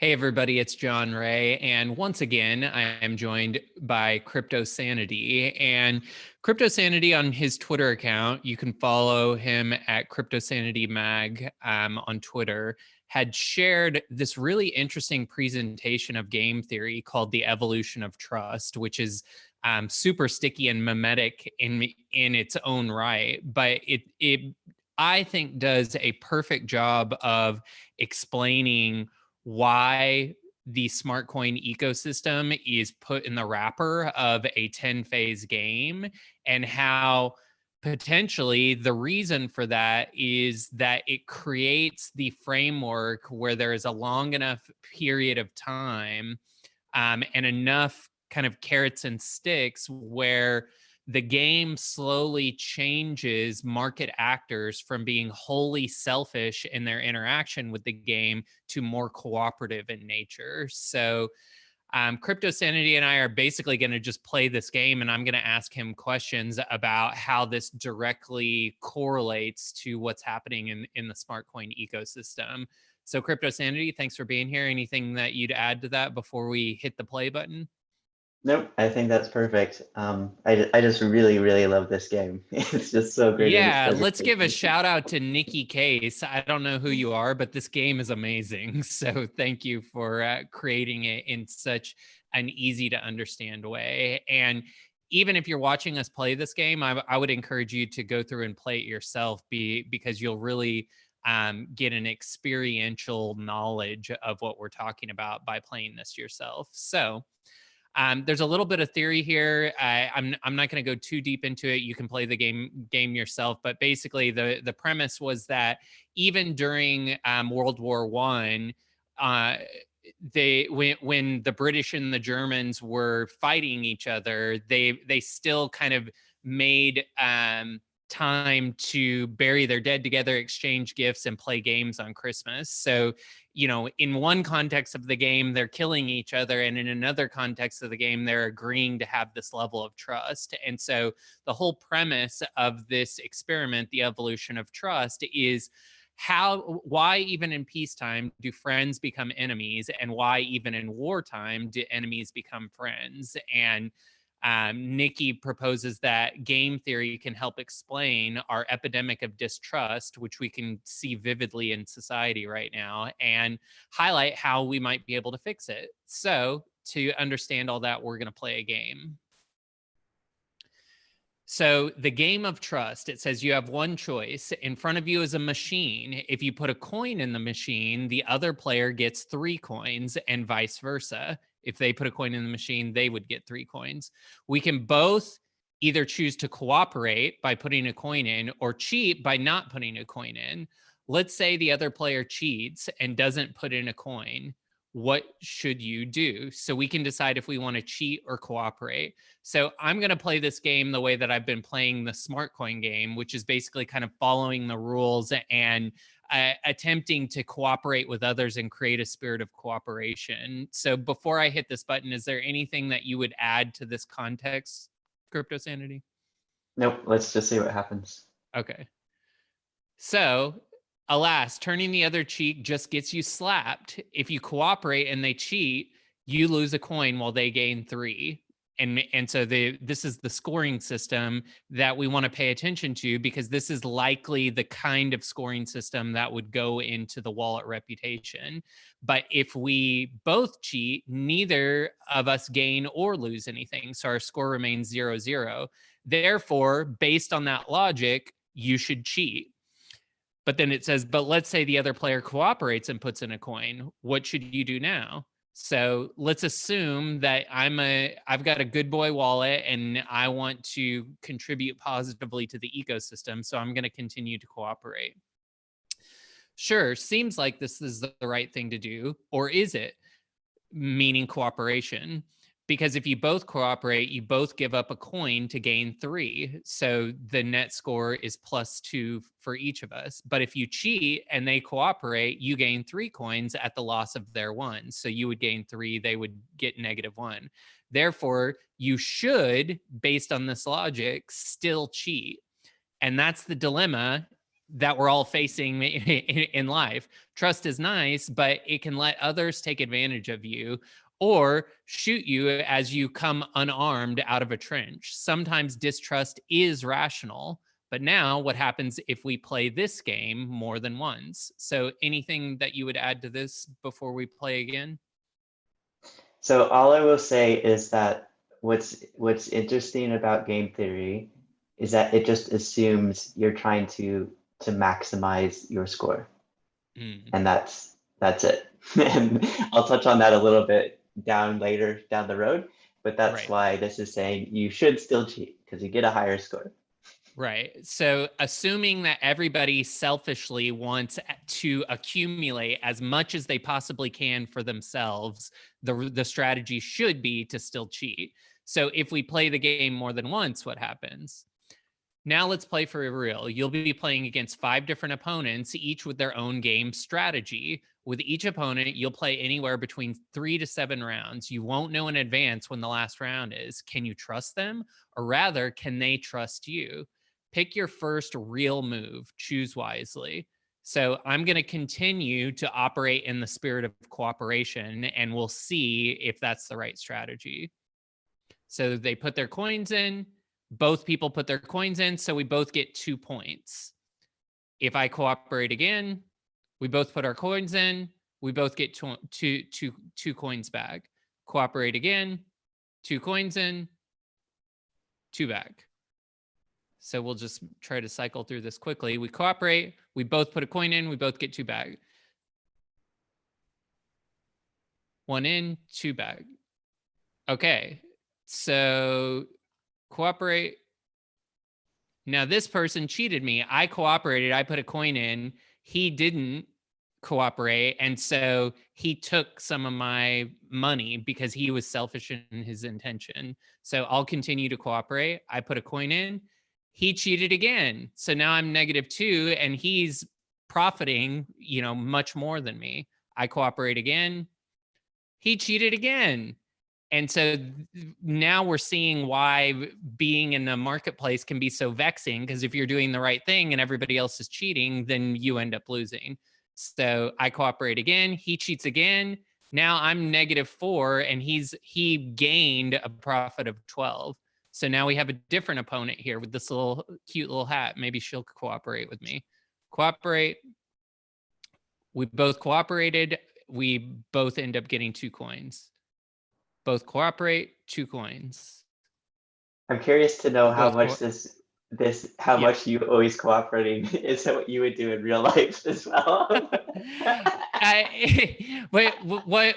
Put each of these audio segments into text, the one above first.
Hey everybody, it's John Ray, and once again, I am joined by Crypto Sanity. And Crypto Sanity on his Twitter account, you can follow him at Crypto Sanity Mag on Twitter, had shared this really interesting presentation of game theory called the evolution of trust, which is super sticky and mimetic in its own right, but it I think does a perfect job of explaining why the SmartCoin ecosystem is put in the wrapper of a 10-phase game, and how potentially the reason for that is that it creates the framework where there is a long enough period of time and enough kind of carrots and sticks where the game slowly changes market actors from being wholly selfish in their interaction with the game to more cooperative in nature. So Crypto Sanity and I are basically going to just play this game, and I'm going to ask him questions about how this directly correlates to what's happening in the SmartCoin ecosystem. So Crypto Sanity, thanks for being here. Anything that you'd add to that before we hit the play button? Nope, I think that's perfect. I just really, really love this game. It's just so great in its Yeah, let's give a presentation. shout out to Nicky Case. I don't know who you are, but this game is amazing. So thank you for creating it in such an easy to understand way. And even if you're watching us play this game, I would encourage you to go through and play it yourself, because you'll really get an experiential knowledge of what we're talking about by playing this yourself. So there's a little bit of theory here. I'm not going to go too deep into it. You can play the game yourself. But basically, the premise was that even during World War I, when the British and the Germans were fighting each other, they still kind of made time to bury their dead together, exchange gifts, and play games on Christmas. So, in one context of the game, they're killing each other, and in another context of the game, they're agreeing to have this level of trust. And so the whole premise of this experiment, the evolution of trust, is why even in peacetime do friends become enemies, and why even in wartime do enemies become friends. And Nicky proposes that game theory can help explain our epidemic of distrust, which we can see vividly in society right now, and highlight how we might be able to fix it. So, to understand all that, we're going to play a game. So, the game of trust, it says you have one choice. In front of you is a machine. If you put a coin in the machine, the other player gets 3 coins, and vice versa. If they put a coin in the machine, they would get 3 coins. We can both either choose to cooperate by putting a coin in, or cheat by not putting a coin in. Let's say the other player cheats and doesn't put in a coin. What should you do? So we can decide if we want to cheat or cooperate. So I'm going to play this game the way that I've been playing the SmartCoin game, which is basically kind of following the rules and attempting to cooperate with others and create a spirit of cooperation. So before I hit this button, is there anything that you would add to this context, Crypto Sanity? Nope, let's just see what happens. Okay. So, alas, turning the other cheek just gets you slapped. If you cooperate and they cheat, you lose a coin while they gain 3. And so this is the scoring system that we want to pay attention to, because this is likely the kind of scoring system that would go into the wallet reputation. But if we both cheat, neither of us gain or lose anything. So our score remains 0-0. Therefore, based on that logic, you should cheat. But then it says, but let's say the other player cooperates and puts in a coin. What should you do now? So let's assume that I've got a good boy wallet and I want to contribute positively to the ecosystem. So I'm going to continue to cooperate. Sure, seems like this is the right thing to do. Or is it? Meaning cooperation. Because if you both cooperate, you both give up a coin to gain 3. So the net score is +2 for each of us. But if you cheat and they cooperate, you gain 3 coins at the loss of their 1. So you would gain 3, they would get -1. Therefore, you should, based on this logic, still cheat. And that's the dilemma that we're all facing in life. Trust is nice, but it can let others take advantage of you or shoot you as you come unarmed out of a trench. Sometimes distrust is rational, but now what happens if we play this game more than once? So anything that you would add to this before we play again? So all I will say is that what's interesting about game theory is that it just assumes you're trying to maximize your score, Mm, and that's it. And I'll touch on that a little bit later down the road, but that's right. why this is saying you should still cheat because you get a higher score. Right. So, assuming that everybody selfishly wants to accumulate as much as they possibly can for themselves, the strategy should be to still cheat. So, if we play the game more than once, what happens? Now let's play for real. You'll be playing against 5 different opponents, each with their own game strategy. With each opponent, you'll play anywhere between 3 to 7 rounds. You won't know in advance when the last round is. Can you trust them? Or rather, can they trust you? Pick your first real move. Choose wisely. So I'm going to continue to operate in the spirit of cooperation, and we'll see if that's the right strategy. So they put their coins in. Both people put their coins in, so we both get 2 points. If I cooperate again, we both put our coins in. We both get two coins back. Cooperate again, 2 coins in, 2 back. So we'll just try to cycle through this quickly. We cooperate. We both put a coin in. We both get 2 back. 1 in, 2 back. Okay. So cooperate. Now this person cheated me. I cooperated. I put a coin in. He didn't cooperate. And so he took some of my money because he was selfish in his intention. So I'll continue to cooperate. I put a coin in. He cheated again. So now I'm -2 and he's profiting, much more than me. I cooperate again. He cheated again. And so now we're seeing why being in the marketplace can be so vexing, because if you're doing the right thing and everybody else is cheating, then you end up losing. So I cooperate again. He cheats again. Now I'm -4 and he gained a profit of 12. So now we have a different opponent here with this little cute little hat. Maybe she'll cooperate with me. Cooperate. We both cooperated. We both end up getting 2 coins. Both cooperate, 2 coins. I'm curious to know We how both much how yeah. much you always cooperating is that what you would do in real life as well.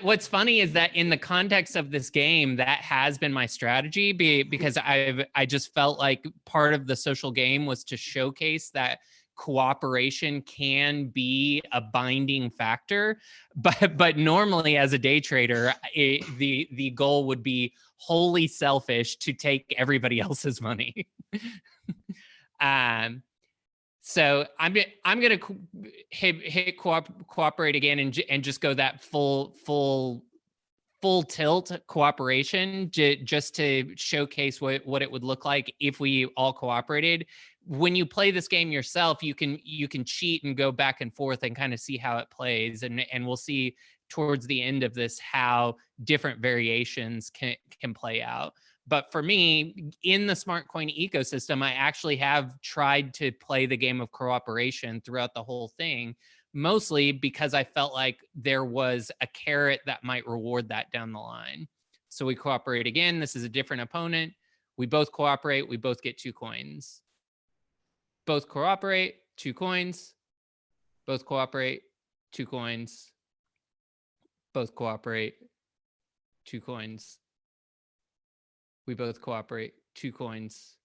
What's funny is that in the context of this game, that has been my strategy because I just felt like part of the social game was to showcase that cooperation can be a binding factor, but normally as a day trader, the goal would be wholly selfish to take everybody else's money. So I'm gonna hit cooperate again and just go that full tilt cooperation just to showcase what it would look like if we all cooperated. When you play this game yourself, you can cheat and go back and forth and kind of see how it plays, and we'll see towards the end of this how different variations can play out. But for me, in the SmartCoin ecosystem, I actually have tried to play the game of cooperation throughout the whole thing, mostly because I felt like there was a carrot that might reward that down the line. So we cooperate again. This is a different opponent. We both cooperate. We both get 2 coins. Both cooperate, 2 coins. Both cooperate, 2 coins. Both cooperate, 2 coins. We both cooperate, 2 coins.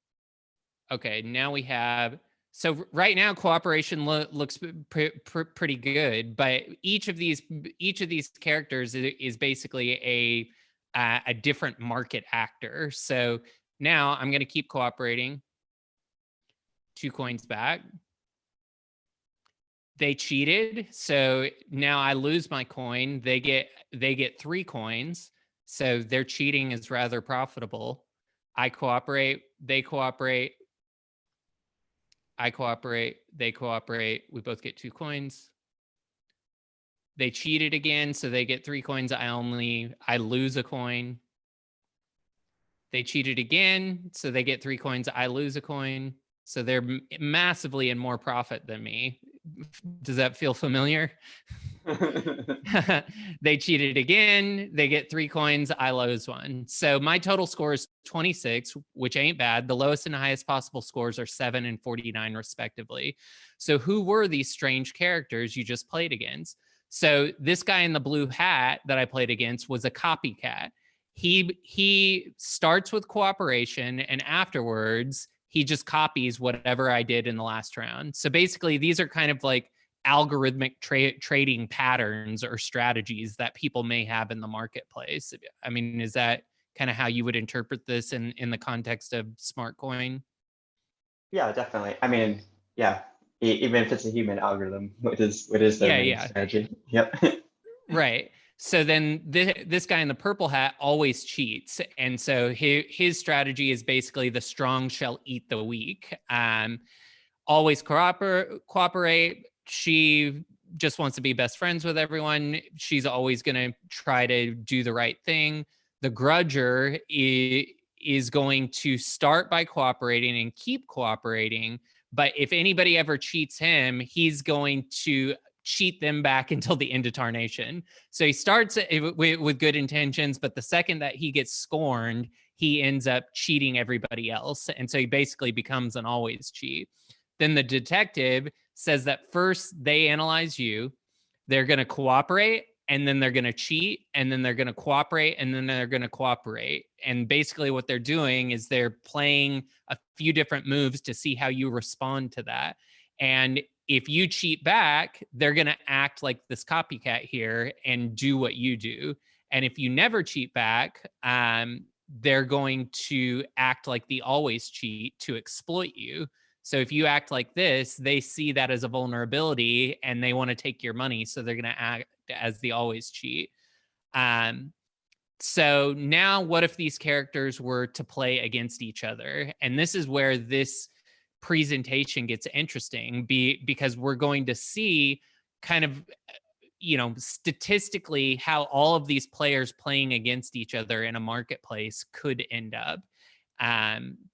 Okay, now we have, so right now cooperation looks pretty good, but each of these characters is basically a different market actor. So now I'm going to keep cooperating. 2 coins back. They cheated, so now I lose my coin. They get 3 coins. So their cheating is rather profitable. I cooperate, they cooperate. I cooperate, they cooperate, we both get 2 coins. They cheated again, so they get 3 coins. I lose a coin. They cheated again, so they get 3 coins. I lose a coin. So they're massively in more profit than me. Does that feel familiar? They cheated again. They get 3 coins. I lose 1. So my total score is 26, which ain't bad. The lowest and highest possible scores are 7 and 49, respectively. So who were these strange characters you just played against? So this guy in the blue hat that I played against was a copycat. He starts with cooperation, and afterwards he just copies whatever I did in the last round. So basically, these are kind of like algorithmic trading patterns or strategies that people may have in the marketplace. I mean, is that kind of how you would interpret this in the context of SmartCoin? Yeah, definitely. I mean, yeah, even if it's a human algorithm, what is their main Yeah. strategy? Yep. Right. So then this guy in the purple hat always cheats. And so his strategy is basically the strong shall eat the weak. Always cooperate. She just wants to be best friends with everyone. She's always going to try to do the right thing. The grudger is going to start by cooperating and keep cooperating. But if anybody ever cheats him, he's going to cheat them back until the end of tarnation. So he starts with good intentions, but the second that he gets scorned, he ends up cheating everybody else. And so he basically becomes an always cheat. Then the detective says that first they analyze you, they're going to cooperate, and then they're going to cheat, and then they're going to cooperate, and then they're going to cooperate. And basically what they're doing is they're playing a few different moves to see how you respond to that. And if you cheat back, they're going to act like this copycat here and do what you do. And if you never cheat back, they're going to act like the always cheat to exploit you. So if you act like this, they see that as a vulnerability and they want to take your money. So they're going to act as the always cheat. So now what if these characters were to play against each other? And this is where this presentation gets interesting because we're going to see kind of, statistically how all of these players playing against each other in a marketplace could end up.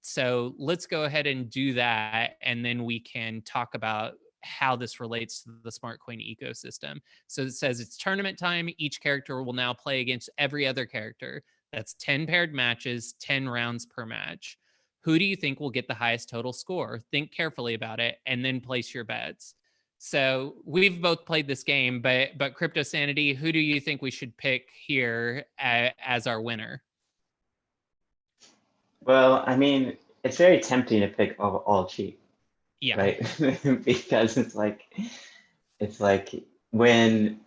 So let's go ahead and do that, and then we can talk about how this relates to the SmartCoin ecosystem. So it says it's tournament time. Each character will now play against every other character. That's 10 paired matches, 10 rounds per match. Who do you think will get the highest total score? Think carefully about it and then place your bets. So we've both played this game, but Crypto Sanity, who do you think we should pick here as our winner? Well, I mean, it's very tempting to pick all cheat, Yeah. right? Because it's like when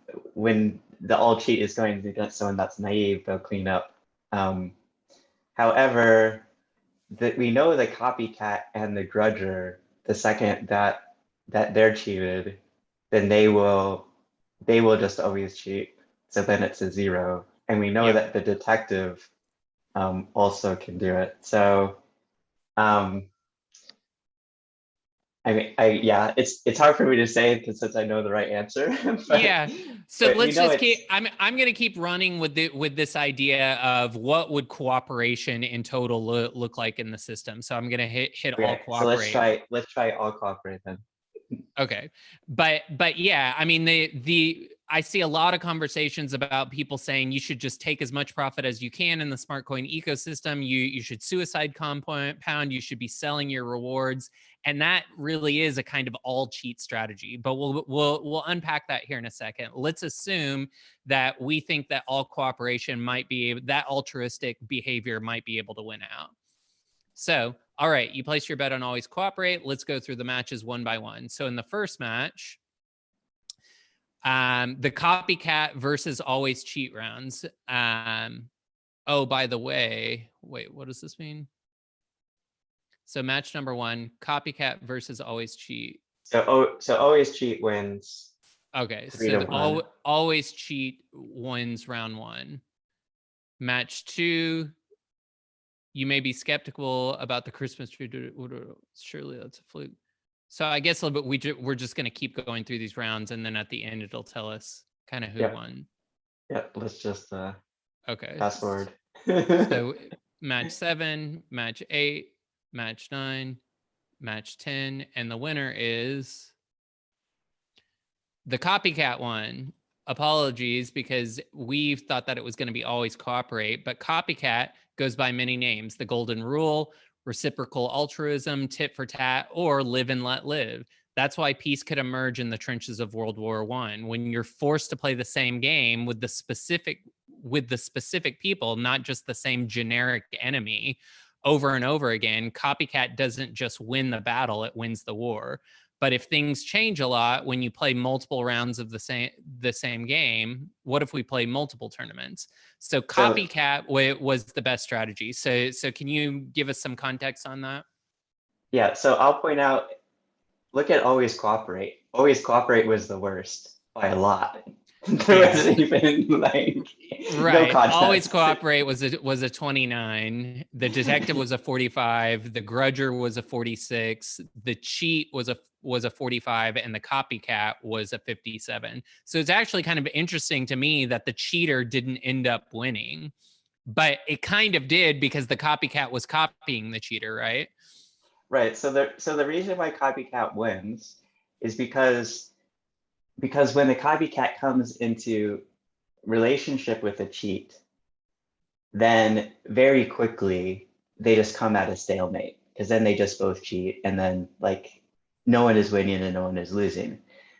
the all cheat is going against someone that's naive, they'll clean up. However, we know the copycat and the grudger, the second that they're cheated, then they will just always cheat. So then it's a 0. And we know that the detective also can do it. So I mean, yeah, it's hard for me to say because since I know the right answer. Yeah. So but let's just keep. I'm going to keep running with this idea of what would cooperation in total look like in the system. So I'm going to hit okay, all cooperate. So let's try all cooperate then. Okay. But yeah, I mean, I see a lot of conversations about people saying you should just take as much profit as you can in the SmartCoin ecosystem. You should suicide compound. You should be selling your rewards, and that really is a kind of all cheat strategy. But we'll unpack that here in a second. Let's assume that we think that all cooperation might be that altruistic behavior might be able to win out. So, all right, you place your bet on always cooperate. Let's go through the matches one by one. So in the first match, the copycat versus always cheat rounds. Oh, by the way, wait, what does this mean? So match number 1, copycat versus always cheat. So always cheat wins. Okay, so always cheat wins round 1. Match 2, you may be skeptical about the Christmas tree. Surely that's a fluke. So I guess a little bit, we're just going to keep going through these rounds, and then at the end it'll tell us kind of who Yep. won. Yep. Let's just Okay. fast forward. So match 7, match 8, match 9, match 10, and the winner is the copycat one. Apologies, because we thought that it was going to be always cooperate, but copycat goes by many names: the golden rule, reciprocal altruism, tit for tat, or live and let live. That's why peace could emerge in the trenches of World War I. When you're forced to play the same game with the specific people, not just the same generic enemy over and over again, copycat doesn't just win the battle, it wins the war. But if things change a lot when you play multiple rounds of the same game, what if we play multiple tournaments? So copycat was the best strategy. So can you give us some context on that? Yeah, so I'll point out, look at always cooperate. Always cooperate was the worst by a lot. There wasn't even like no contest. Always cooperate was a 29. The detective was a 45. The grudger was a 46. The cheat was a 45, and the copycat was a 57. So it's actually kind of interesting to me that the cheater didn't end up winning, but it kind of did because the copycat was copying the cheater, right? Right. So the reason why copycat wins is because when the copycat comes into relationship with a cheat, then very quickly they just come at a stalemate, because then they just both cheat, and then like no one is winning and no one is losing.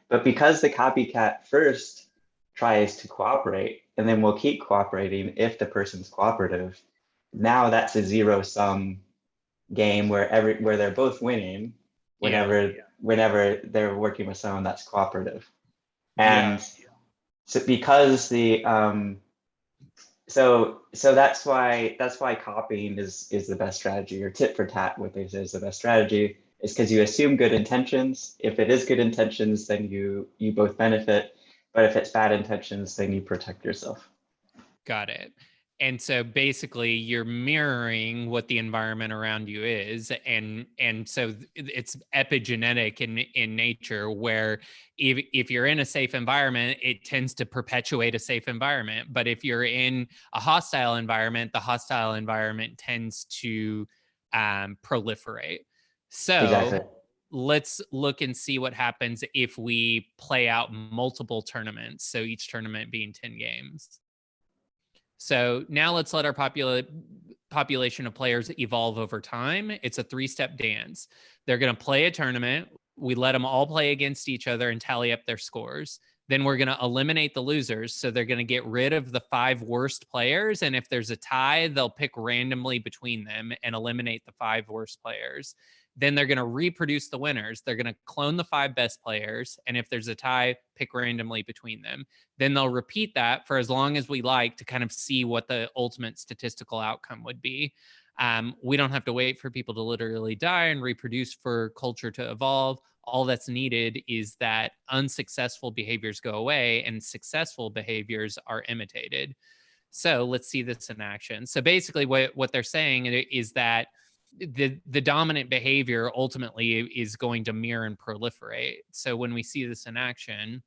But because the copycat first tries to cooperate and then will keep cooperating if the person's cooperative, now that's a zero-sum game where they're both winning whenever they're working with someone that's cooperative. And so because the so that's why copying is the best strategy, or tit for tat, what they say is the best strategy, is because you assume good intentions. If it is good intentions, then you both benefit. But if it's bad intentions, then you protect yourself. Got it. And so basically you're mirroring what the environment around you is. And so it's epigenetic in nature, where if you're in a safe environment, it tends to perpetuate a safe environment. But if you're in a hostile environment, the hostile environment tends to proliferate. So Exactly. let's look and see what happens if we play out multiple tournaments. So each tournament being 10 games. So now let's let our population of players evolve over time. It's a 3-step dance. They're going to play a tournament. We let them all play against each other and tally up their scores. Then we're going to eliminate the losers. So they're going to get rid of the 5 worst players. And if there's a tie, they'll pick randomly between them and eliminate the 5 worst players. Then they're going to reproduce the winners. They're going to clone the 5 best players. And if there's a tie, pick randomly between them. Then they'll repeat that for as long as we like to kind of see what the ultimate statistical outcome would be. We don't have to wait for people to literally die and reproduce for culture to evolve. All that's needed is that unsuccessful behaviors go away and successful behaviors are imitated. So let's see this in action. So basically what they're saying is that the dominant behavior ultimately is going to mirror and proliferate. So when we see this in action,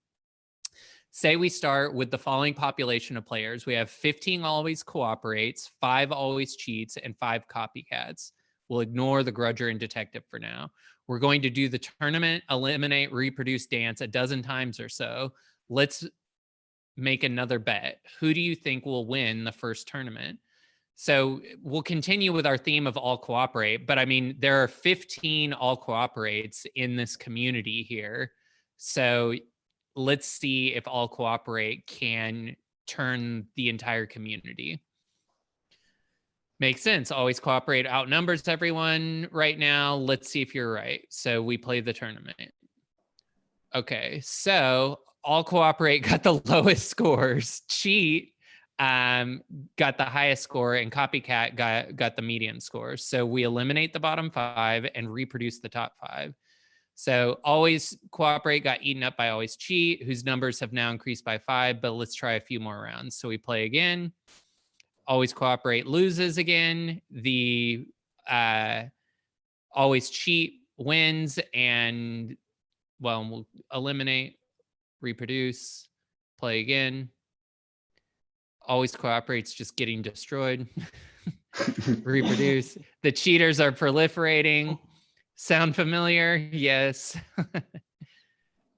say we start with the following population of players. We have 15 always cooperates, 5 always cheats, and 5 copycats. We'll ignore the grudger and detective for now. We're going to do the tournament, eliminate, reproduce, dance a dozen times or so. Let's make another bet. Who do you think will win the first tournament? So we'll continue with our theme of all cooperate, but I mean, there are 15 all cooperates in this community here. So let's see if all cooperate can turn the entire community. Makes sense. Always cooperate outnumbers everyone right now. Let's see if you're right. So we play the tournament. Okay, so all cooperate got the lowest scores. Cheat got the highest score, and copycat got the median score. So we eliminate the bottom 5 and reproduce the top 5. So always cooperate got eaten up by always cheat, whose numbers have now increased by 5, but let's try a few more rounds. So we play again. Always cooperate loses again. The always cheat wins, and well, we'll eliminate, reproduce, play again. Always cooperates, just getting destroyed. Reproduce. The cheaters are proliferating. Sound familiar? Yes.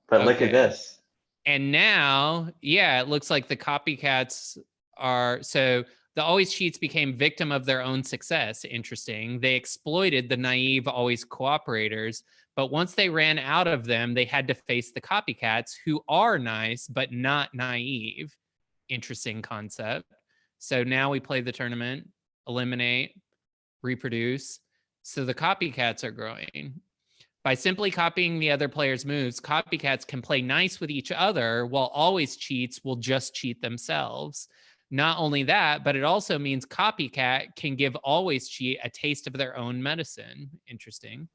But look at this. And now, yeah, it looks like the copycats are, so the always cheats became victim of their own success. Interesting. They exploited the naive always cooperators, but once they ran out of them, they had to face the copycats who are nice, but not naive. Interesting concept. So now we play the tournament, eliminate, reproduce. So the copycats are growing. By simply copying the other player's moves, copycats can play nice with each other, while always cheats will just cheat themselves. Not only that, but it also means copycat can give always cheat a taste of their own medicine. Interesting.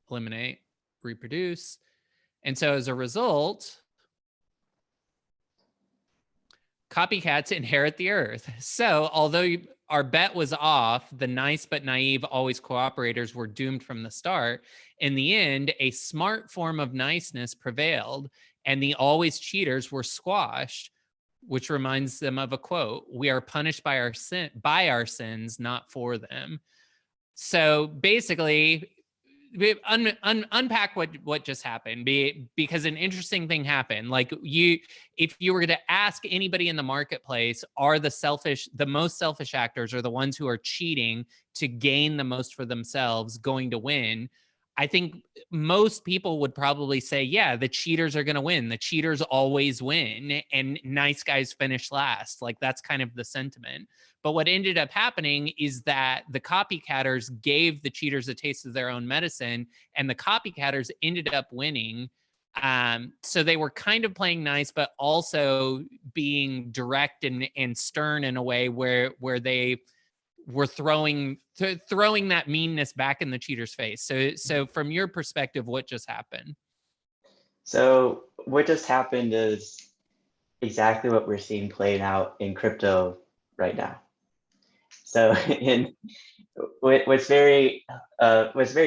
Eliminate, reproduce. And so as a result, copycats inherit the earth. So although our bet was off, the nice but naive always cooperators were doomed from the start. In the end, a smart form of niceness prevailed, and the always cheaters were squashed, which reminds them of a quote: "We are punished by our sins, not for them." So basically, unpack what just happened, because an interesting thing happened. Like, if you were to ask anybody in the marketplace, are the most selfish actors, or the ones who are cheating to gain the most for themselves, going to win? I think most people would probably say, yeah, the cheaters are going to win. The cheaters always win, and nice guys finish last. Like, that's kind of the sentiment. But what ended up happening is that the copycatters gave the cheaters a taste of their own medicine, and the copycatters ended up winning. So they were kind of playing nice, but also being direct and stern in a way where they were throwing that meanness back in the cheater's face. So from your perspective, what just happened? So what just happened is exactly what we're seeing playing out in crypto right now. So what's very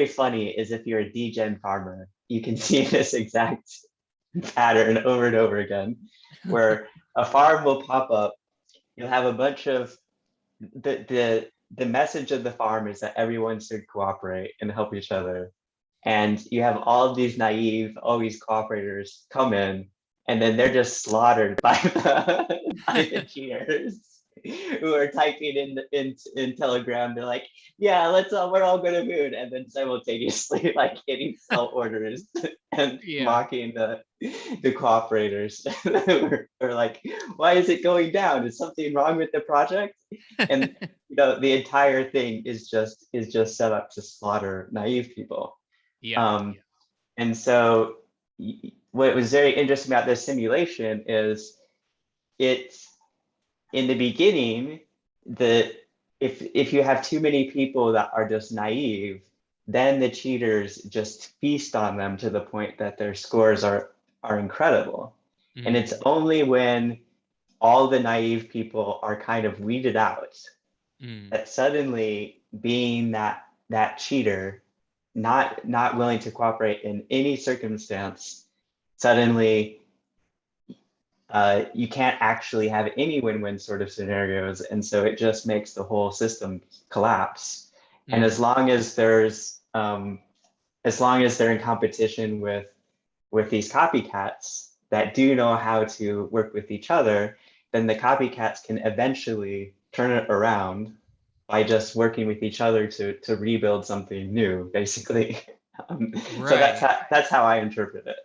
funny is, if you're a degen farmer, you can see this exact pattern over and over again, where a farm will pop up. You'll have a bunch of the message of the farm is that everyone should cooperate and help each other. And you have all of these naive, always cooperators come in, and then they're just slaughtered by the cheaters who are typing in Telegram. They're like, yeah, we're all going to moon, and then simultaneously like hitting sell orders and mocking the cooperators. Or like, why is it going down? Is something wrong with the project? And the entire thing is just set up to slaughter naive people. And so what was very interesting about this simulation is, it's in the beginning, if you have too many people that are just naive, then the cheaters just feast on them to the point that their scores are incredible. Mm-hmm. And it's only when all the naive people are kind of weeded out that suddenly, being that cheater, not willing to cooperate in any circumstance, suddenly you can't actually have any win-win sort of scenarios, and so it just makes the whole system collapse. And as long as they're in competition with these copycats that do know how to work with each other, then the copycats can eventually turn it around by just working with each other to rebuild something new, basically. Right. So that's how I interpret it.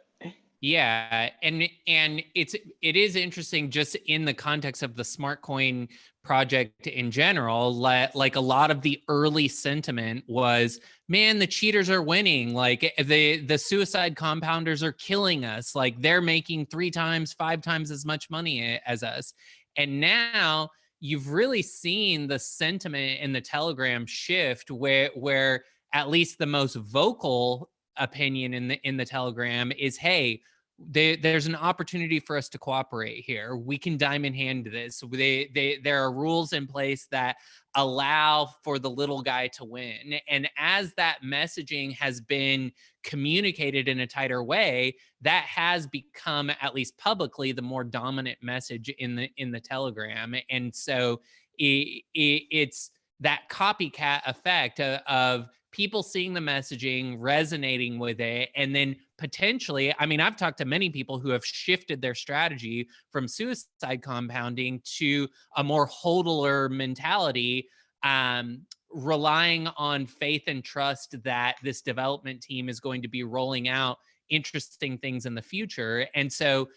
Yeah, and it is interesting, just in the context of the SmartCoin project in general. Like, a lot of the early sentiment was, man, the cheaters are winning. Like, the suicide compounders are killing us. Like, they're making 3 times, 5 times as much money as us. And now you've really seen the sentiment in the Telegram shift, where at least the most vocal opinion in the Telegram is, hey, there's an opportunity for us to cooperate here. We can diamond hand this. There are rules in place that allow for the little guy to win. And as that messaging has been communicated in a tighter way, that has become, at least publicly, the more dominant message in the Telegram. And so it's that copycat effect of people seeing the messaging, resonating with it, and then potentially, I mean, I've talked to many people who have shifted their strategy from suicide compounding to a more hodler mentality, relying on faith and trust that this development team is going to be rolling out interesting things in the future. And so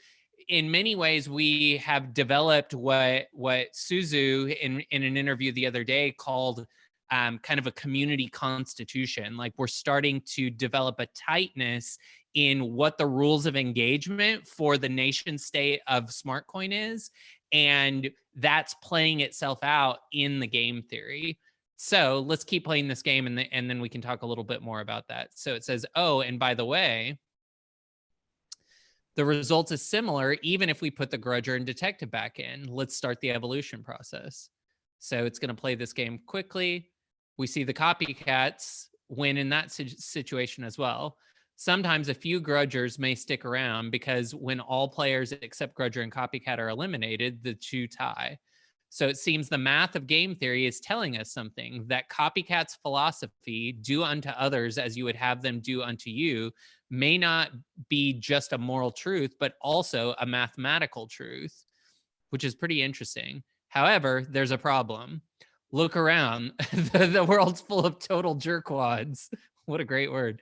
in many ways, we have developed what Suzu in an interview the other day called kind of a community constitution. Like, we're starting to develop a tightness in what the rules of engagement for the nation state of SmartCoin is. And that's playing itself out in the game theory. So let's keep playing this game, and then we can talk a little bit more about that. So it says, oh, and by the way, the result is similar even if we put the grudger and detective back in. Let's start the evolution process. So it's going to play this game quickly. We see the copycats win in that situation as well. Sometimes a few grudgers may stick around because when all players except grudger and copycat are eliminated, the two tie. So it seems the math of game theory is telling us something, that copycat's philosophy, do unto others as you would have them do unto you, may not be just a moral truth, but also a mathematical truth, which is pretty interesting. However, there's a problem. Look around. The world's full of total jerkwads. What a great word.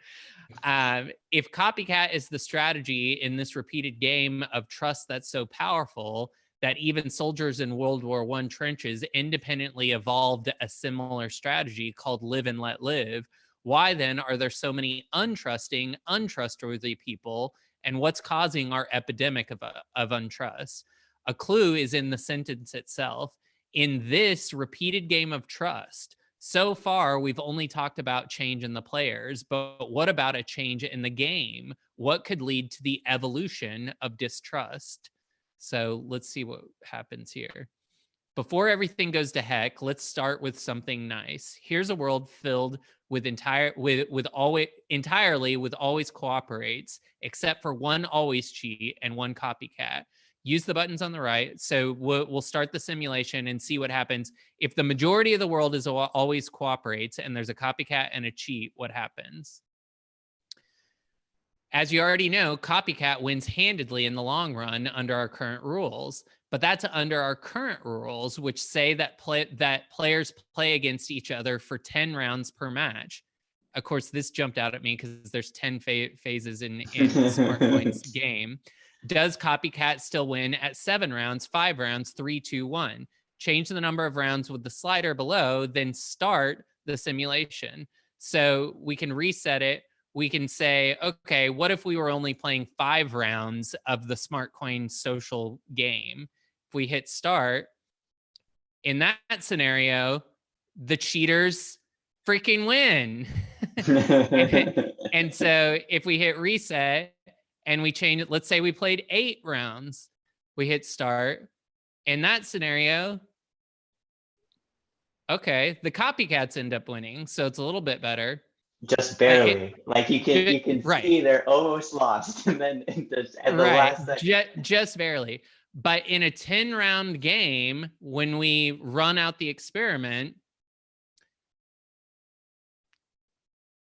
If copycat is the strategy in this repeated game of trust that's so powerful that even soldiers in World War I trenches independently evolved a similar strategy called live and let live, why then are there so many untrusting, untrustworthy people? And what's causing our epidemic of untrust? A clue is in the sentence itself. In this repeated game of trust, so far, we've only talked about change in the players, but what about a change in the game? What could lead to the evolution of distrust? So let's see what happens here. Before everything goes to heck, let's start with something nice. Here's a world filled with entirely with always cooperates, except for one always cheat and one copycat. Use the buttons on the right. So we'll start the simulation and see what happens. If the majority of the world is always cooperates and there's a copycat and a cheat, what happens? As you already know, copycat wins handedly in the long run under our current rules, but that's under our current rules, which say that players play against each other for 10 rounds per match. Of course, this jumped out at me because there's 10 phases in SmartCoin's game. Does copycat still win at 7 rounds, 5 rounds, 3, 2, 1? Change the number of rounds with the slider below, then start the simulation. So we can reset it. We can say, okay, what if we were only playing 5 rounds of the SmartCoin social game? If we hit start, in that scenario, the cheaters freaking win. and so if we hit reset and we change it, let's say we played 8 rounds, we hit start. In that scenario, okay, the copycats end up winning, so it's a little bit better. Just barely. Like you can right. see they're almost lost, and then at the last second. Just barely. But in a 10-round game, when we run out the experiment,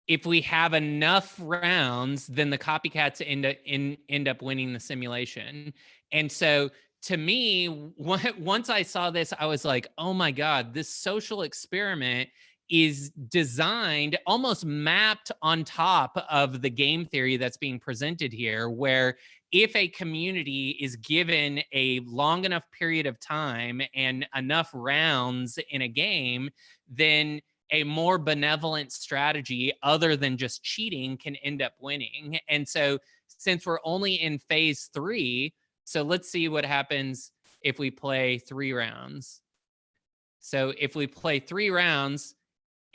if we have enough rounds, then the copycats end up winning the simulation. And so to me, once I saw this, I was like, oh my God, this social experiment is designed, almost mapped on top of the game theory that's being presented here, where if a community is given a long enough period of time and enough rounds in a game, then a more benevolent strategy other than just cheating can end up winning. And so since we're only in phase 3, so let's see what happens if we play 3 rounds. So if we play 3 rounds,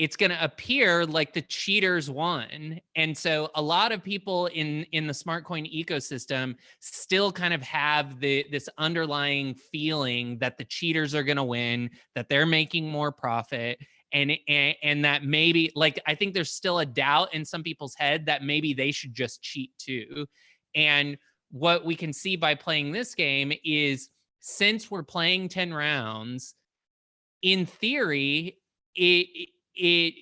it's going to appear like the cheaters won. And so a lot of people in the SmartCoin ecosystem still kind of have this underlying feeling that the cheaters are going to win, that they're making more profit. And that maybe, like, I think there's still a doubt in some people's head that maybe they should just cheat too. And what we can see by playing this game is, since we're playing 10 rounds, in theory, it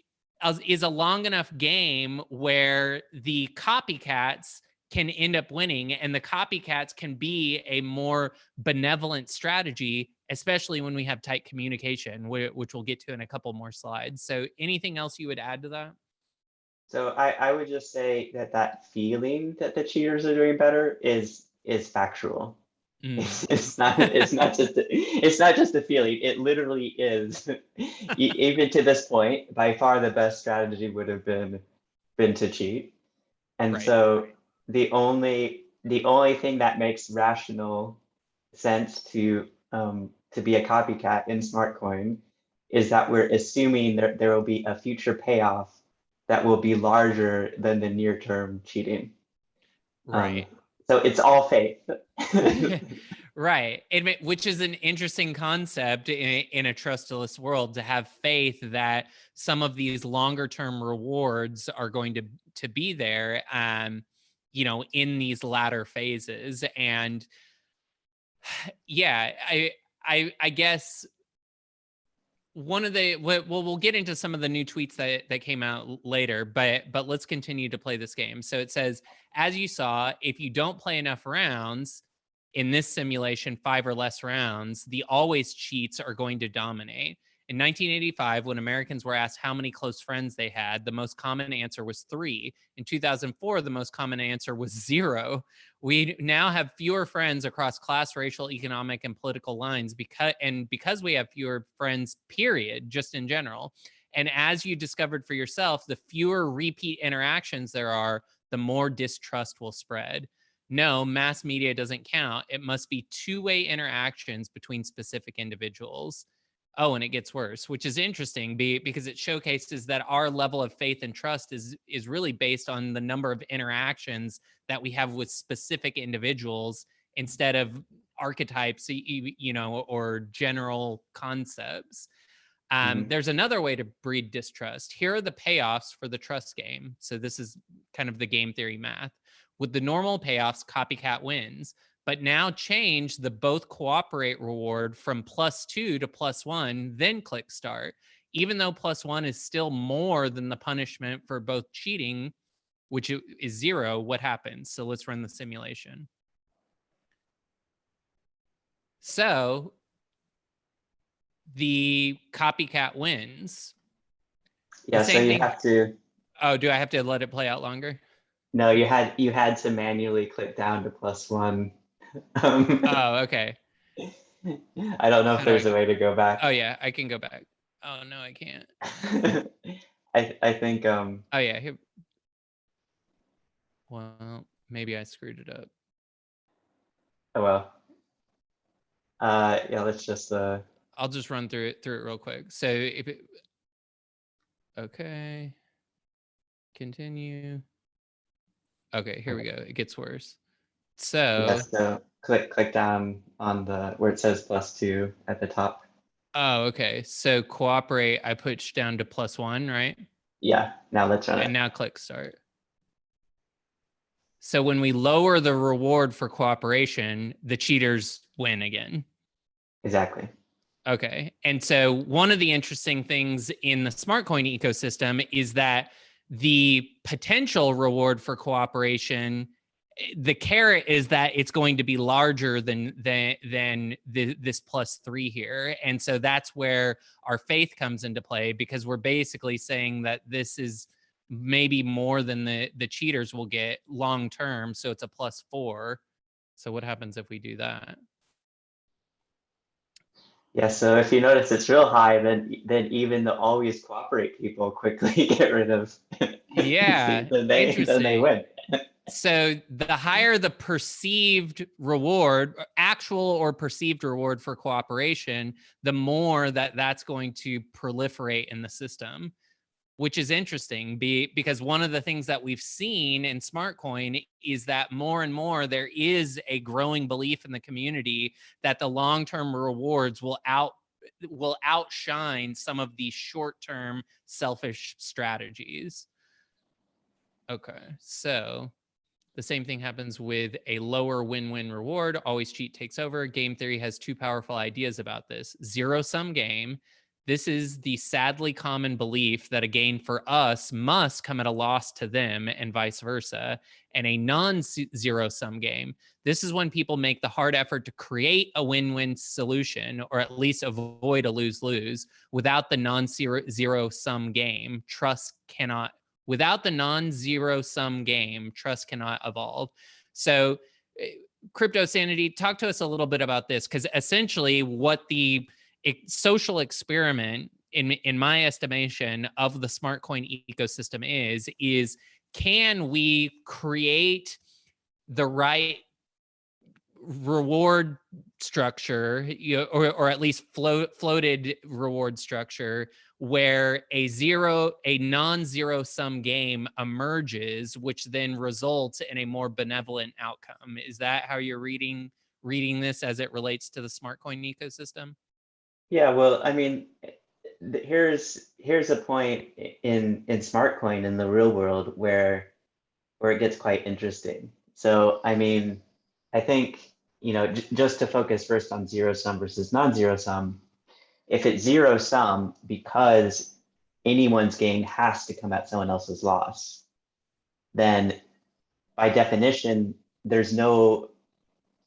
is a long enough game where the copycats can end up winning, and the copycats can be a more benevolent strategy, especially when we have tight communication, which we'll get to in a couple more slides. So anything else you would add to that? So I would just say that that feeling that the cheaters are doing better is factual. It's not just a feeling. It literally is. Even to this point, by far the best strategy would have been to cheat. And Right. so the only thing that makes rational sense to be a copycat in SmartCoin is that we're assuming there will be a future payoff that will be larger than the near term cheating. Right. So it's all faith. Right. Which is an interesting concept in a trustless world, to have faith that some of these longer term rewards are going to be there, in these latter phases. And yeah, I guess one of the, we'll get into some of the new tweets that came out later, but let's continue to play this game. So it says, as you saw, if you don't play enough rounds in this simulation, 5 or less rounds, the always cheats are going to dominate. In 1985, when Americans were asked how many close friends they had, the most common answer was 3. In 2004, the most common answer was 0. We now have fewer friends across class, racial, economic, and political lines because we have fewer friends, period, just in general. And as you discovered for yourself, the fewer repeat interactions there are, the more distrust will spread. No, mass media doesn't count. It must be two-way interactions between specific individuals. Oh, and it gets worse, which is interesting because it showcases that our level of faith and trust is really based on the number of interactions that we have with specific individuals instead of archetypes, or general concepts. There's another way to breed distrust. Here are the payoffs for the trust game. So this is kind of the game theory math. With the normal payoffs, copycat wins, but now change the both cooperate reward from +2 to +1, then click start. Even though +1 is still more than the punishment for both cheating, which is 0, what happens? So let's run the simulation. So the copycat wins. Yeah, so you have to. Oh, do I have to let it play out longer? No, you had to manually click down to +1. Oh, okay. I don't know if there's a way to go back. Oh yeah, I can go back. Oh no, I can't. I think Oh yeah, here. Well, maybe I screwed it up. Oh well. Yeah, let's just I'll just run through it real quick. So if it, okay, continue. Okay, here we go. It gets worse. So yeah, so click down on the where it says +2 at the top. Oh, okay. So cooperate, I pushed down to +1, right? Yeah. Now let's run it. And now click start. So when we lower the reward for cooperation, the cheaters win again. Exactly. Okay. And so one of the interesting things in the SmartCoin ecosystem is that the potential reward for cooperation, the carrot is that it's going to be larger than this +3 here. And so that's where our faith comes into play, because we're basically saying that this is maybe more than the cheaters will get long term. So it's a +4. So what happens if we do that? Yeah, so if you notice it's real high, then even the always cooperate people quickly get rid of. Yeah, then they win. So the higher the perceived reward, actual or perceived reward for cooperation, the more that's going to proliferate in the system. which is interesting because one of the things that we've seen in SmartCoin is that more and more there is a growing belief in the community that the long-term rewards will outshine some of these short-term selfish strategies. Okay, so the same thing happens with a lower win-win reward. Always cheat takes over. Game theory has two powerful ideas about this. Zero-sum game. This is the sadly common belief that a gain for us must come at a loss to them and vice versa. And a non-zero-sum game. This is when people make the hard effort to create a win-win solution, or at least avoid a lose-lose. Without the non-zero-sum game, without the non-zero-sum game, trust cannot evolve. So, Crypto Sanity, talk to us a little bit about this, because essentially what the social experiment, in my estimation, of the SmartCoin ecosystem is can we create the right reward structure, or at least floated reward structure, where a non-zero sum game emerges, which then results in a more benevolent outcome. Is that how you're reading this as it relates to the SmartCoin ecosystem? Yeah, well, I mean, here's a point in SmartCoin in the real world where it gets quite interesting. So, I mean, I think, just to focus first on zero sum versus non-zero sum, if it's zero sum because anyone's gain has to come at someone else's loss, then by definition, there's no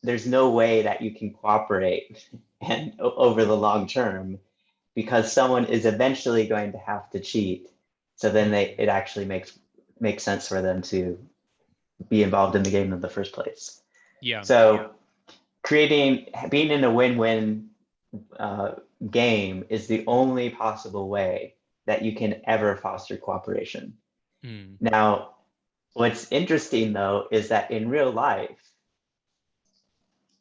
way that you can cooperate and over the long term, because someone is eventually going to have to cheat. So then it actually makes sense for them to be involved in the game in the first place. Yeah. So being in a win-win game is the only possible way that you can ever foster cooperation. Now, what's interesting though is that in real life,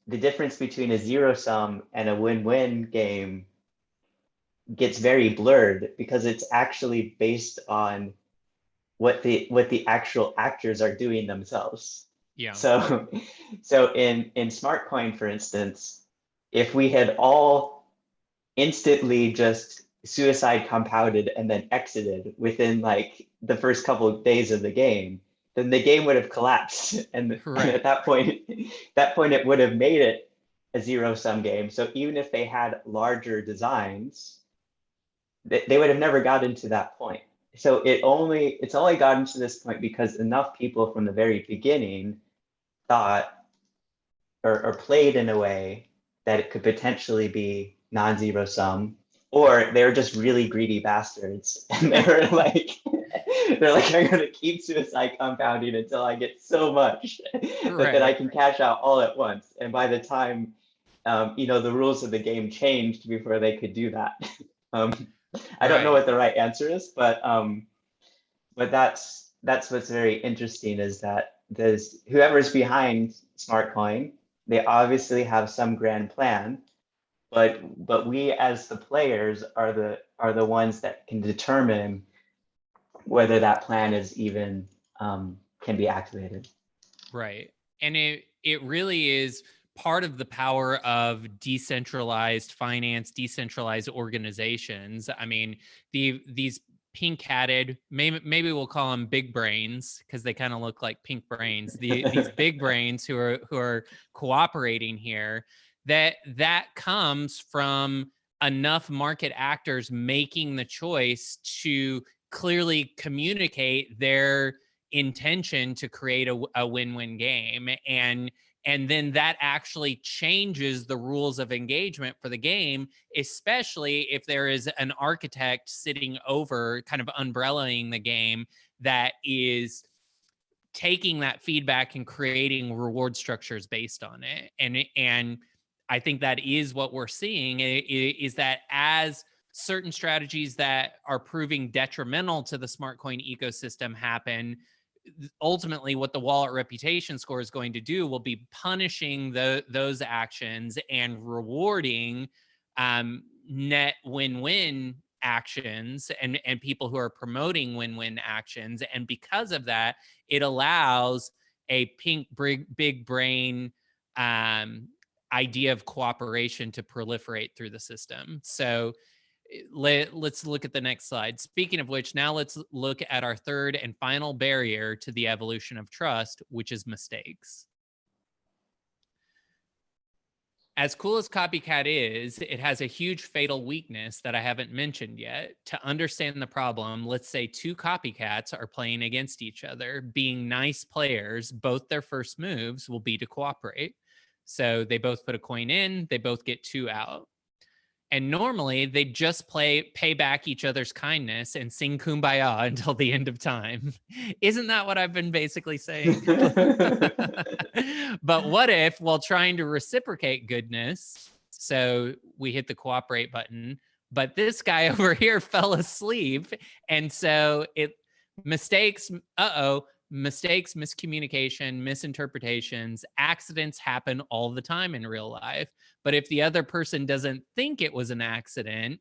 the difference between a zero sum and a win-win game gets very blurred, because it's actually based on what the actual actors are doing themselves. Yeah. So in SmartCoin, for instance, if we had all instantly just suicide compounded and then exited within like the first couple of days of the game, then the game would have collapsed. And at that point it would have made it a zero-sum game. So even if they had larger designs, they would have never gotten to that point. So it's only gotten to this point because enough people from the very beginning thought or played in a way that it could potentially be non-zero sum, or they were just really greedy bastards and they're like, I'm going to keep suicide compounding until I get so much that I can cash out all at once. And by the time, the rules of the game changed before they could do that. I don't know what the right answer is, but that's what's very interesting, is that whoever's behind SmartCoin, they obviously have some grand plan, but we as the players are the ones that can determine whether that plan is even can be activated. Right. And it really is part of the power of decentralized finance, decentralized organizations. I mean, these pink-hatted, maybe we'll call them big brains, because they kind of look like pink brains. These big brains who are cooperating here, that comes from enough market actors making the choice to clearly communicate their intention to create a win-win game, and then that actually changes the rules of engagement for the game, especially if there is an architect sitting over, kind of umbrellaing the game, that is taking that feedback and creating reward structures based on it. And I think that is what we're seeing, is that as certain strategies that are proving detrimental to the SmartCoin ecosystem happen, ultimately what the wallet reputation score is going to do will be punishing those actions and rewarding net win-win actions and people who are promoting win-win actions. And because of that, it allows a pink big brain idea of cooperation to proliferate through the system. So let's look at the next slide. Speaking of which, now let's look at our third and final barrier to the evolution of trust, which is mistakes. As cool as Copycat is, it has a huge fatal weakness that I haven't mentioned yet. To understand the problem, let's say two copycats are playing against each other. Being nice players, both their first moves will be to cooperate. So they both put a coin in, they both get 2 out. And normally they just pay back each other's kindness and sing kumbaya until the end of time. Isn't that what I've been basically saying? But what if, while trying to reciprocate goodness, so we hit the cooperate button, but this guy over here fell asleep, and so mistakes, miscommunication, misinterpretations, accidents happen all the time in real life. But if the other person doesn't think it was an accident,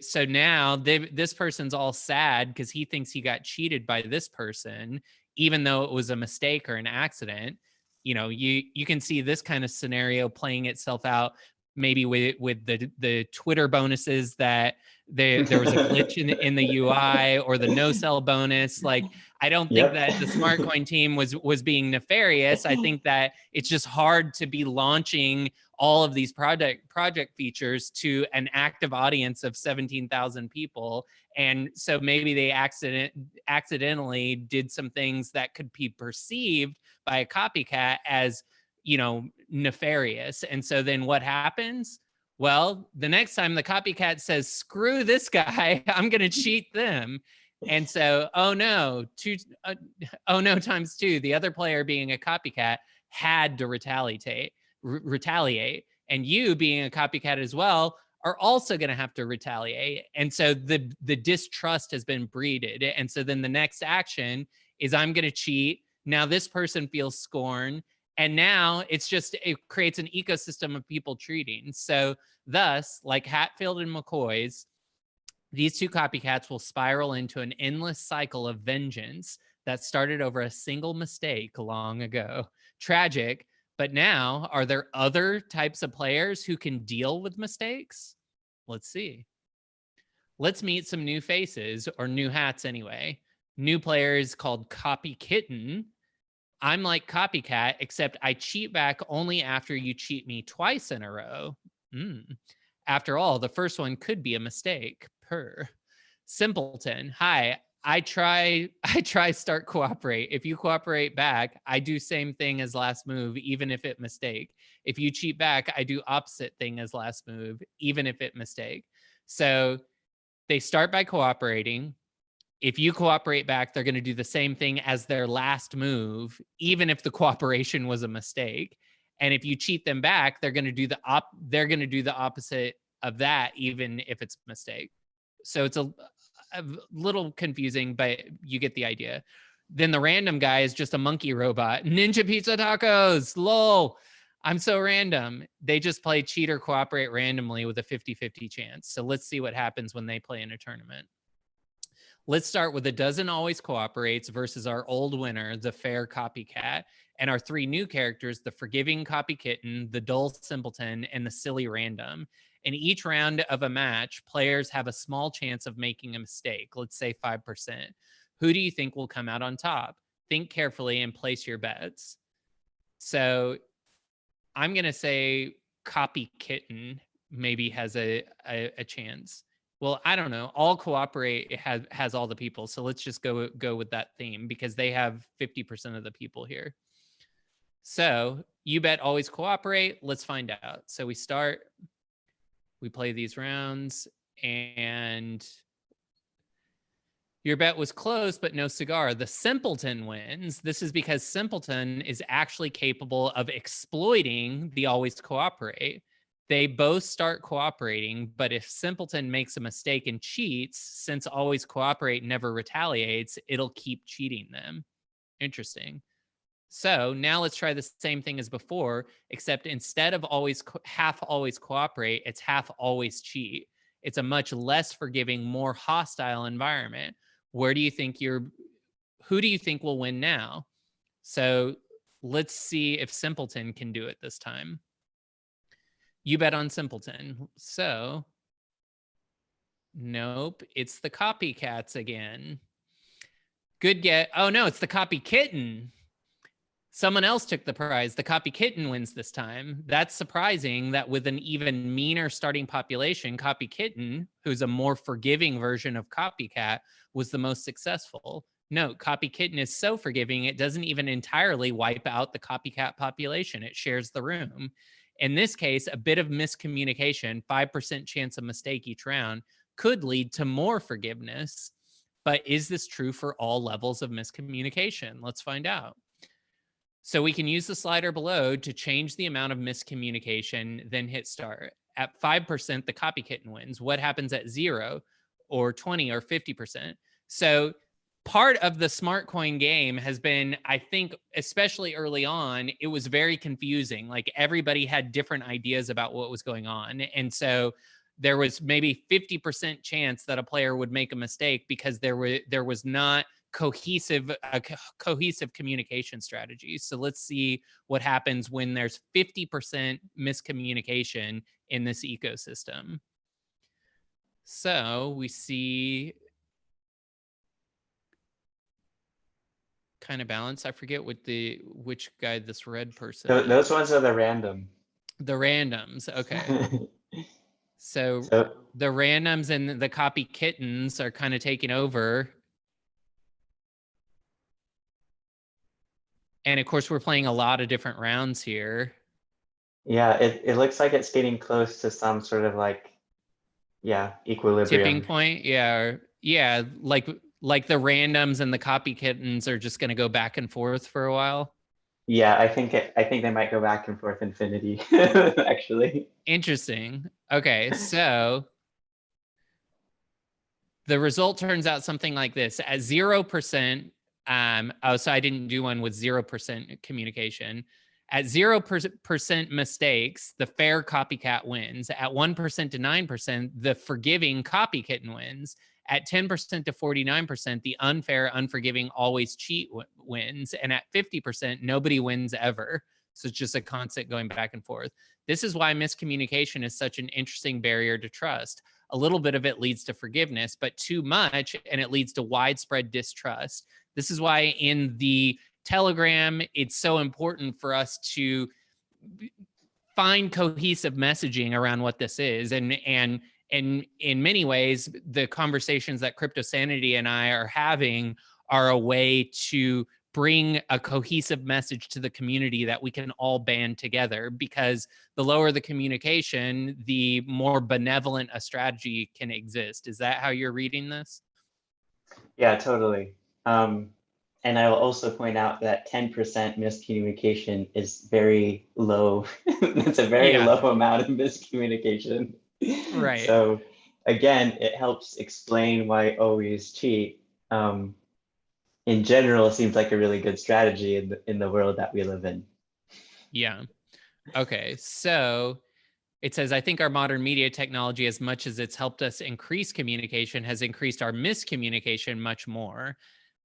so now this person's all sad because he thinks he got cheated by this person, even though it was a mistake or an accident. You know, you can see this kind of scenario playing itself out maybe with the Twitter bonuses that there was a glitch in the UI, or the no sell bonus. Like, I don't think that the SmartCoin team was being nefarious. I think that it's just hard to be launching all of these project features to an active audience of 17,000 people. And so maybe they accidentally did some things that could be perceived by a copycat as, you know, nefarious. And so then what happens? Well, the next time the copycat says, screw this guy, I'm going to cheat them. And so, oh no, times 2, the other player being a copycat had to retaliate. And you, being a copycat as well, are also going to have to retaliate. And so the distrust has been breeded. And so then the next action is, I'm going to cheat. Now this person feels scorned. And now it creates an ecosystem of people treating. So thus, like Hatfield and McCoy's, these two copycats will spiral into an endless cycle of vengeance that started over a single mistake long ago. Tragic, but now, are there other types of players who can deal with mistakes? Let's see. Let's meet some new faces, or new hats anyway. New player is called Copy Kitten. I'm like Copycat, except I cheat back only after you cheat me twice in a row. After all, the first one could be a mistake. Simpleton. Hi, I try start cooperate. If you cooperate back, I do same thing as last move, even if it mistake. If you cheat back, I do opposite thing as last move, even if it mistake. So they start by cooperating. If you cooperate back, they're going to do the same thing as their last move, even if the cooperation was a mistake. And if you cheat them back, they're going to do the opposite of that, even if it's a mistake. So it's a little confusing, but you get the idea. Then the random guy is just a monkey robot. Ninja pizza tacos, lol. I'm so random. They just play cheat or cooperate randomly with a 50-50 chance. So let's see what happens when they play in a tournament. Let's start with the doesn't always cooperates versus our old winner, the fair copycat, and our 3 new characters, the forgiving copy kitten, the dull simpleton, and the silly random. In each round of a match, players have a small chance of making a mistake, let's say 5%. Who do you think will come out on top? Think carefully and place your bets. So I'm going to say Copy Kitten maybe has a chance. Well, I don't know. All cooperate has all the people. So let's just go with that theme, because they have 50% of the people here. So you bet always cooperate. Let's find out. So we play these rounds, and your bet was close, but no cigar. The simpleton wins. This is because simpleton is actually capable of exploiting the always cooperate. They both start cooperating, but if simpleton makes a mistake and cheats, since always cooperate never retaliates, it'll keep cheating them. Interesting. So now let's try the same thing as before, except instead of half always cooperate, it's half always cheat. It's a much less forgiving, more hostile environment. Who do you think will win now? So let's see if Simpleton can do it this time. You bet on Simpleton. So, nope, it's the copycats again. Good get. Oh no, it's the copy kitten. Someone else took the prize. The copy kitten wins this time. That's surprising that with an even meaner starting population, copy kitten, who's a more forgiving version of copycat, was the most successful. Note, copy kitten is so forgiving, it doesn't even entirely wipe out the copycat population. It shares the room. In this case, a bit of miscommunication, 5% chance of mistake each round, could lead to more forgiveness. But is this true for all levels of miscommunication? Let's find out. So we can use the slider below to change the amount of miscommunication, then hit start. At 5%, the copy kitten wins. What happens at 0 or 20 or 50%? So part of the SmartCoin game has been, I think, especially early on, it was very confusing. Like everybody had different ideas about what was going on. And so there was maybe 50% chance that a player would make a mistake because there was not cohesive communication strategies. So let's see what happens when there's 50% miscommunication in this ecosystem. So we see kind of balance. I forget which guy this red person. Those ones are the random. The randoms. Okay. So the randoms and the copy kittens are kind of taking over. And of course, we're playing a lot of different rounds here. Yeah, it looks like it's getting close to some sort of like, yeah, equilibrium. Tipping point, yeah. Like the randoms and the copy kittens are just going to go back and forth for a while. Yeah, I think they might go back and forth infinity, actually. Interesting. Okay, so the result turns out something like this. At 0%, so I didn't do one with 0% communication. At 0% mistakes, the fair copycat wins. At 1% to 9%, the forgiving copy kitten wins. At 10% to 49%, the unfair, unforgiving, always cheat wins. And at 50%, nobody wins ever. So it's just a constant going back and forth. This is why miscommunication is such an interesting barrier to trust. A little bit of it leads to forgiveness, but too much, and it leads to widespread distrust. This is why in the Telegram, it's so important for us to find cohesive messaging around what this is. And in many ways, the conversations that Crypto Sanity and I are having are a way to bring a cohesive message to the community that we can all band together, because the lower the communication, the more benevolent a strategy can exist. Is that how you're reading this? Yeah, totally. And I will also point out that 10% miscommunication is very low. It's a very low amount of miscommunication. Right. So again, it helps explain why always cheat. In general, it seems like a really good strategy in the world that we live in. Yeah. Okay. So it says, I think our modern media technology, as much as it's helped us increase communication, has increased our miscommunication much more.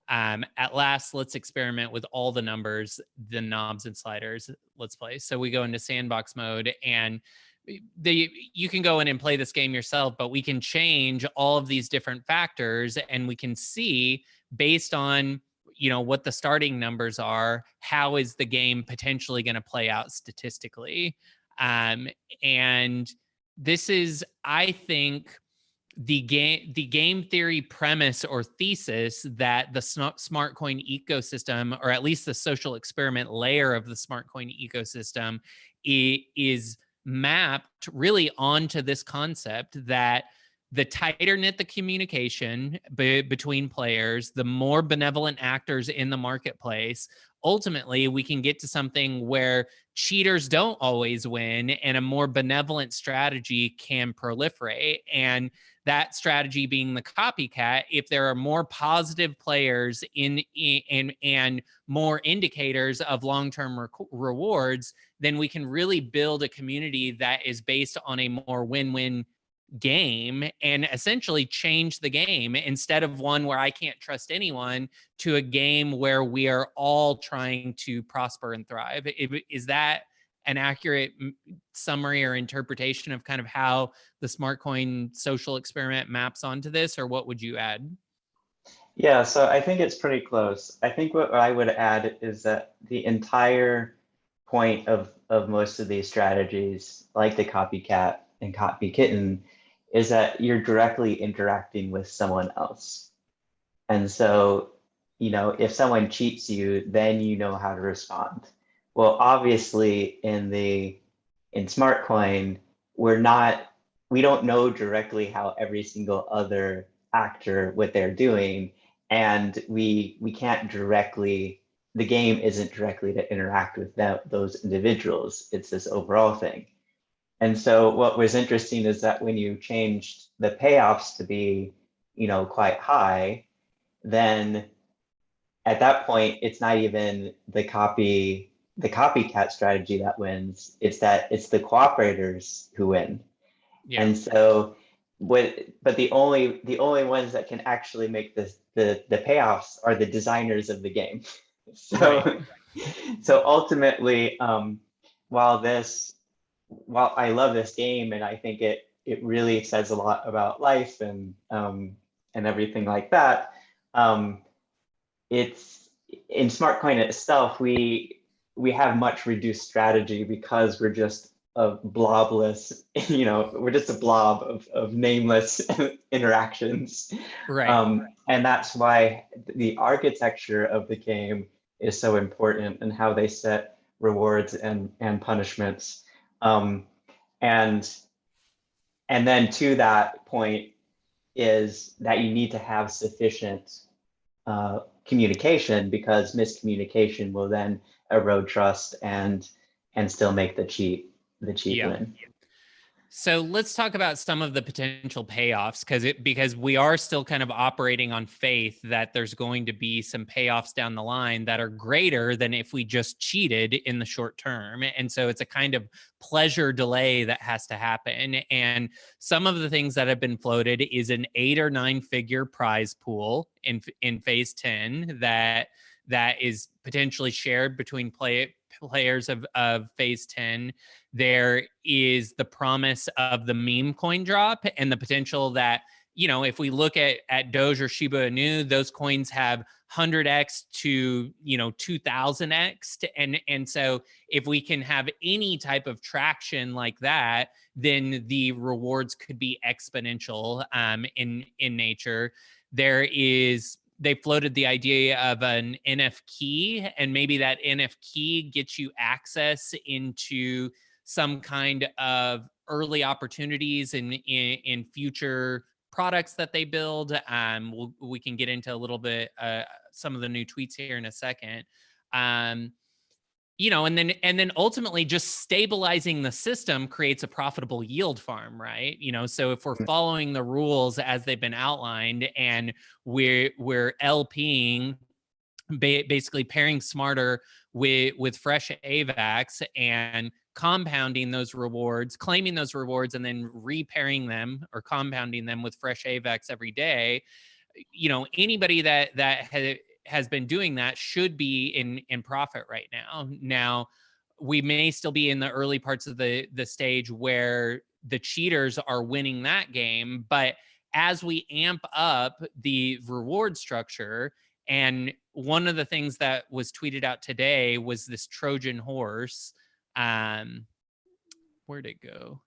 At last, let's experiment with all the numbers, the knobs and sliders. Let's play. So we go into sandbox mode, and you can go in and play this game yourself, but we can change all of these different factors, and we can see based on what the starting numbers are, how is the game potentially going to play out statistically. And this is, I think, the game theory premise or thesis that the SmartCoin ecosystem, or at least the social experiment layer of the SmartCoin ecosystem, is mapped really onto this concept that the tighter knit the communication between players, the more benevolent actors in the marketplace, ultimately we can get to something where cheaters don't always win and a more benevolent strategy can proliferate. And that strategy being the copycat, if there are more positive players and more indicators of long-term rewards, then we can really build a community that is based on a more win-win game and essentially change the game instead of one where I can't trust anyone to a game where we are all trying to prosper and thrive. Is that an accurate summary or interpretation of kind of how the SmartCoin social experiment maps onto this, or what would you add? Yeah, so I think it's pretty close. I think what I would add is that the entire point of most of these strategies, like the copycat and copy kitten, is that you're directly interacting with someone else. And so, if someone cheats you, then you know how to respond. Well, obviously in SmartCoin, we don't know directly how every single other actor what they're doing, and we can't directly, the game isn't directly to interact with those individuals. It's this overall thing. And so what was interesting is that when you changed the payoffs to be, quite high, then at that point, it's not even the copycat strategy that wins. It's the cooperators who win. Yeah. And so but the only ones that can actually make the payoffs are the designers of the game. So Right. so ultimately, while I love this game and I think it really says a lot about life and everything like that, it's in SmartCoin itself, we have much reduced strategy because we're just a blobless, we're just a blob of nameless interactions. Right. And that's why the architecture of the game is so important and how they set rewards and punishments. And then to that point is that you need to have sufficient communication, because miscommunication will then erode trust and still make the cheat Yeah. win. So let's talk about some of the potential payoffs, because we are still kind of operating on faith that there's going to be some payoffs down the line that are greater than if we just cheated in the short term. And so it's a kind of pleasure delay that has to happen. And some of the things that have been floated is an 8 or 9 figure prize pool in phase 10 that is potentially shared between players of phase 10. There is the promise of the meme coin drop and the potential that, if we look at Doge or Shiba Inu, those coins have 100x to 2000x, and so if we can have any type of traction like that, then the rewards could be exponential in nature. They floated the idea of an NF key, and maybe that NF key gets you access into some kind of early opportunities in future products that they build. We can get into a little bit some of the new tweets here in a second. And then ultimately just stabilizing the system creates a profitable yield farm, right? So if we're following the rules as they've been outlined and we're LPing, basically pairing smarter with fresh avax and compounding those rewards, claiming those rewards, and then repairing them or compounding them with fresh avax every day, anybody that has been doing that should be in profit right now. Now, we may still be in the early parts of the stage where the cheaters are winning that game, but as we amp up the reward structure, and one of the things that was tweeted out today was this Trojan horse. Where'd it go?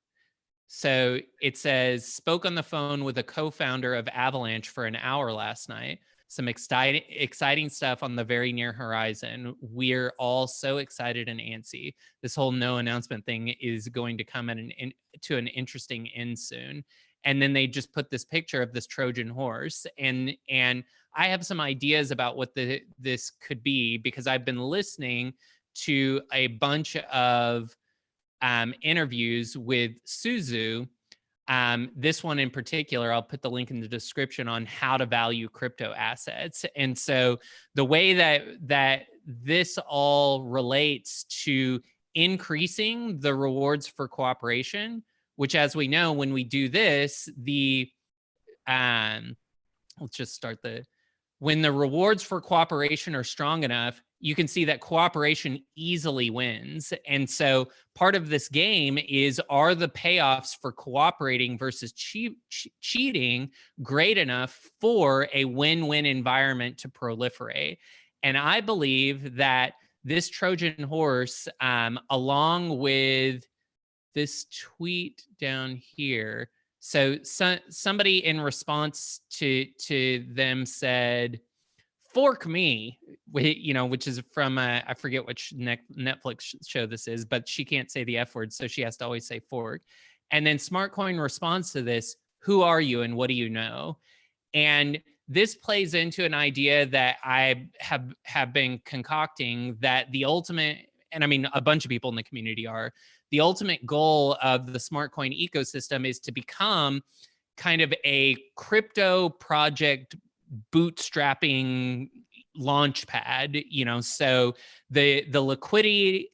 So it says, spoke on the phone with a co-founder of Avalanche for an hour last night. Some exciting stuff on the very near horizon. We're all so excited and antsy. This whole no announcement thing is going to come to an interesting end soon. And then they just put this picture of this Trojan horse. And I have some ideas about what this could be, because I've been listening to a bunch of interviews with Suzu. This one in particular, I'll put the link in the description, on how to value crypto assets. And so the way that this all relates to increasing the rewards for cooperation which, as we know, when we do this, let's just start when the rewards for cooperation are strong enough, you can see that cooperation easily wins. And so part of this game is, are the payoffs for cooperating versus cheating great enough for a win-win environment to proliferate? And I believe that this Trojan horse, along with this tweet down here, so somebody in response to them said, "Fork me," which is from I forget which Netflix show this is, but she can't say the F word, so she has to always say fork. And then SmartCoin responds to this, "Who are you and what do you know?" And this plays into an idea that I have been concocting, that the ultimate, and I mean a bunch of people in the community are, the ultimate goal of the SmartCoin ecosystem is to become kind of a crypto project bootstrapping launch pad. So the liquidity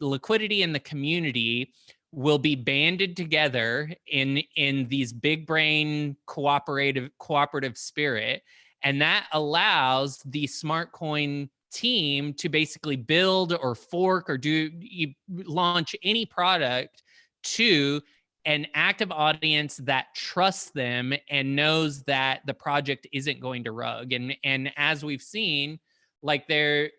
in the community will be banded together in these big brain cooperative spirit, and that allows the SmartCoin team to basically build or fork or launch any product to an active audience that trusts them and knows that the project isn't going to rug. And as we've seen, like they're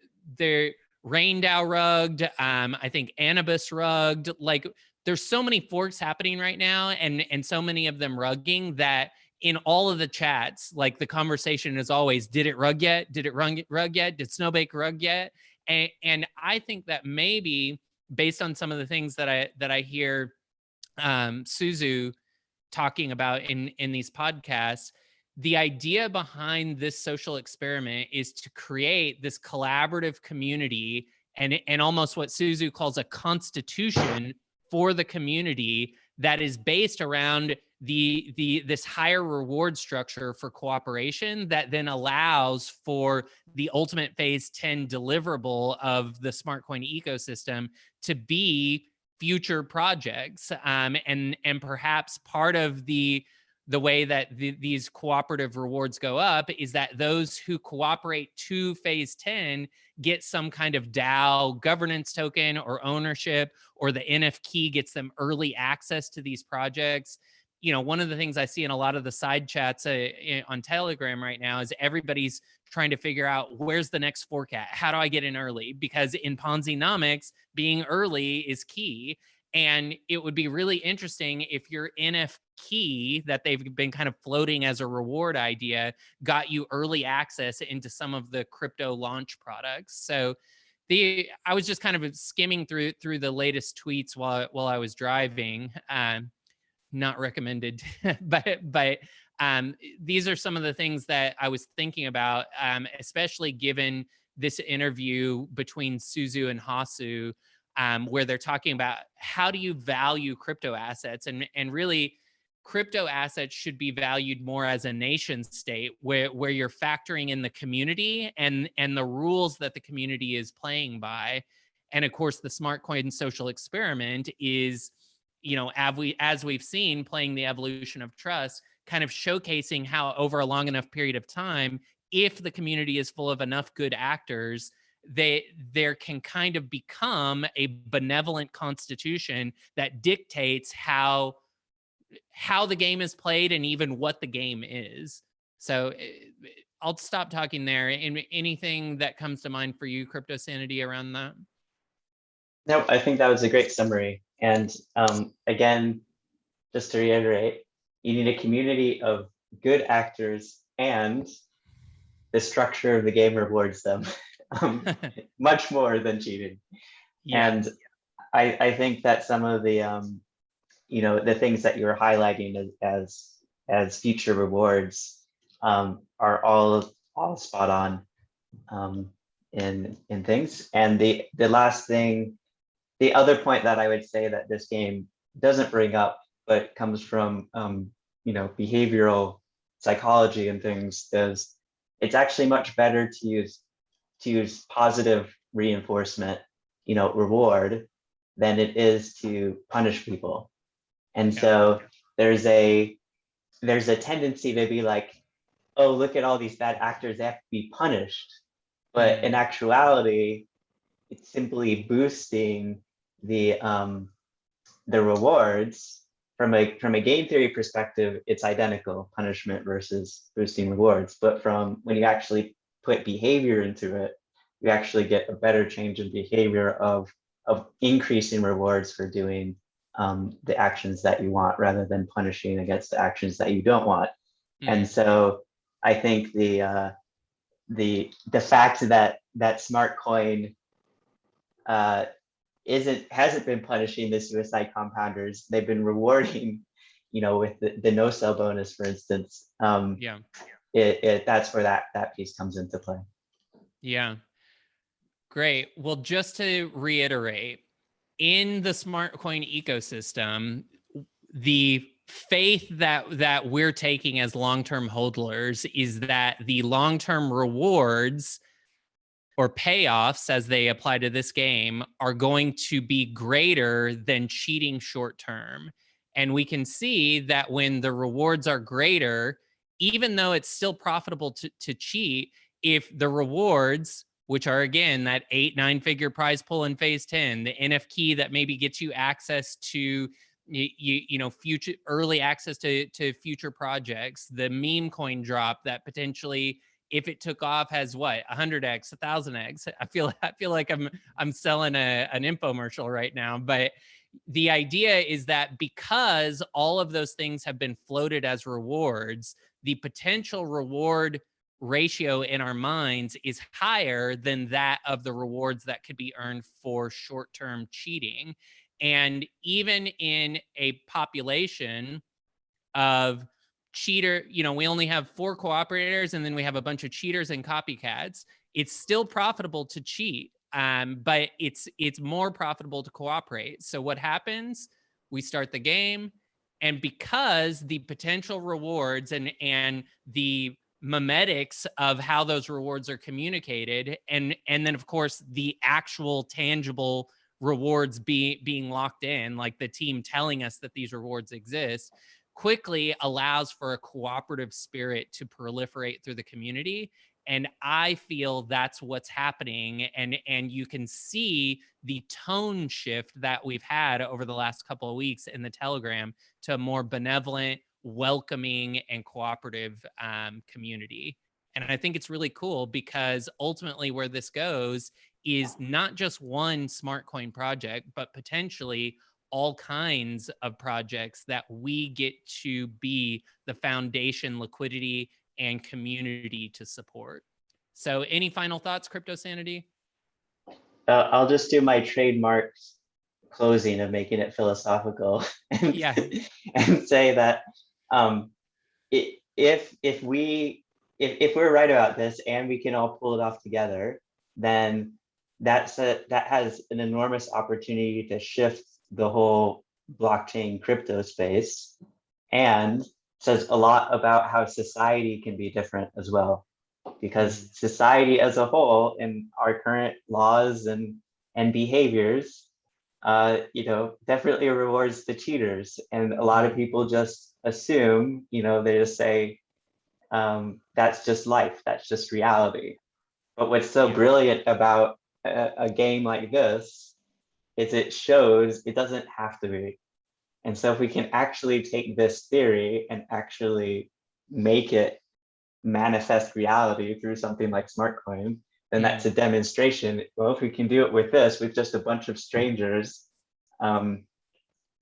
Rain DAO rugged, I think Anubis rugged, like there's so many forks happening right now, and so many of them rugging, that in all of the chats, like the conversation is always, did it rug yet? Did it rug yet? Did Snowbake rug yet? And I think that maybe based on some of the things that I hear Suzu talking about in these podcasts, the idea behind this social experiment is to create this collaborative community and almost what Suzu calls a constitution for the community that is based around this higher reward structure for cooperation, that then allows for the ultimate phase 10 deliverable of the SmartCoin ecosystem to be future projects. And perhaps part of the way that these cooperative rewards go up is that those who cooperate to phase 10 get some kind of DAO governance token or ownership, or the NF key gets them early access to these projects. One of the things I see in a lot of the side chats on Telegram right now is everybody's trying to figure out, where's the next fork at? How do I get in early? Because in Ponzi-nomics, being early is key. And it would be really interesting if your NF key that they've been kind of floating as a reward idea got you early access into some of the crypto launch products. So I was just kind of skimming through the latest tweets while I was driving. Not recommended, but these are some of the things that I was thinking about, especially given this interview between Suzu and Hasu, where they're talking about how do you value crypto assets, and really crypto assets should be valued more as a nation state, where you're factoring in the community and the rules that the community is playing by. And of course, the SmartCoin social experiment is, as we've seen, playing the evolution of trust, kind of showcasing how over a long enough period of time, if the community is full of enough good actors, there can kind of become a benevolent constitution that dictates how the game is played and even what the game is. So I'll stop talking there. And anything that comes to mind for you, Crypto Sanity, around that? No, I think that was a great summary. And again, just to reiterate, you need a community of good actors, and the structure of the game rewards them much more than cheating. Yeah. And I think that some of the the things that you're highlighting as future rewards are all spot on in things. And the last thing, the other point that I would say that this game doesn't bring up, but comes from behavioral psychology and things, is it's actually much better to use positive reinforcement, reward, than it is to punish people. And Yeah. so there's a tendency to be like, oh, look at all these bad actors, they have to be punished. But in actuality, it's simply boosting the rewards. From a game theory perspective, it's identical, punishment versus boosting rewards. But from when you actually put behavior into it, you actually get a better change in behavior of increasing rewards for doing the actions that you want rather than punishing against the actions that you don't want. And so I think the fact that SmartCoin hasn't been punishing the suicide compounders. They've been rewarding, with the no sell bonus, for instance. That's where that piece comes into play. Yeah. Great. Well, just to reiterate, in the SmartCoin ecosystem, the faith that we're taking as long-term hodlers is that the long-term rewards or payoffs as they apply to this game are going to be greater than cheating short term. And we can see that when the rewards are greater, even though it's still profitable to cheat, if the rewards, which are again that 8-9 figure prize pool in phase 10, the NF key that maybe gets you access to future early access to future projects, the meme coin drop that potentially, if it took off, has what, 100x, 1000x. I feel like I'm selling an infomercial right now. But the idea is that because all of those things have been floated as rewards, the potential reward ratio in our minds is higher than that of the rewards that could be earned for short-term cheating. And even in a population of cheater, we only have 4 cooperators and then we have a bunch of cheaters and copycats. It's still profitable to cheat, but it's more profitable to cooperate. So what happens? We start the game, and because the potential rewards and the memetics of how those rewards are communicated, and then of course the actual tangible rewards being locked in, like the team telling us that these rewards exist, quickly allows for a cooperative spirit to proliferate through the community. And I feel that's what's happening. And you can see the tone shift that we've had over the last couple of weeks in the Telegram to a more benevolent, welcoming, and cooperative community. And I think it's really cool because ultimately where this goes is not just one SmartCoin project, but potentially all kinds of projects that we get to be the foundation, liquidity, and community to support. So any final thoughts, Crypto Sanity? I'll just do my trademark closing of making it philosophical and, Yeah. and say that if we're right about this and we can all pull it off together, then that has an enormous opportunity to shift the whole blockchain crypto space, and says a lot about how society can be different as well, because society as a whole and our current laws and behaviors definitely rewards the cheaters. And a lot of people just assume, they just say, that's just life, that's just reality. But what's so brilliant about a game like this is it shows it doesn't have to be. And so if we can actually take this theory and actually make it manifest reality through something like SmartCoin, then that's a demonstration. Well, if we can do it with this, with just a bunch of strangers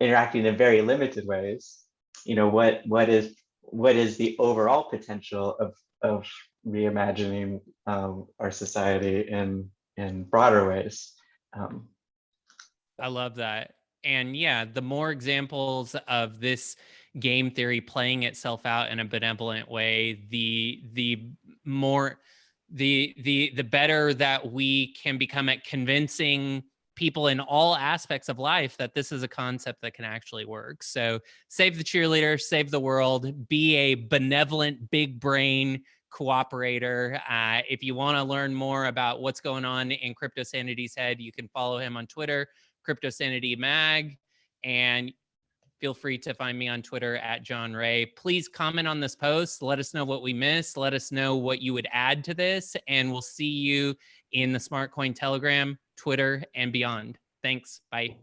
interacting in very limited ways, what is the overall potential of reimagining our society in broader ways? I love that. And yeah, the more examples of this game theory playing itself out in a benevolent way, the more the better that we can become at convincing people in all aspects of life that this is a concept that can actually work. So save the cheerleader, save the world, be a benevolent big brain cooperator. If you want to learn more about what's going on in Crypto Sanity's head, you can follow him on Twitter, Crypto Sanity Mag, and feel free to find me on Twitter at John Ray. Please comment on this post. Let us know what we missed. Let us know what you would add to this. And we'll see you in the SmartCoin Telegram, Twitter, and beyond. Thanks. Bye.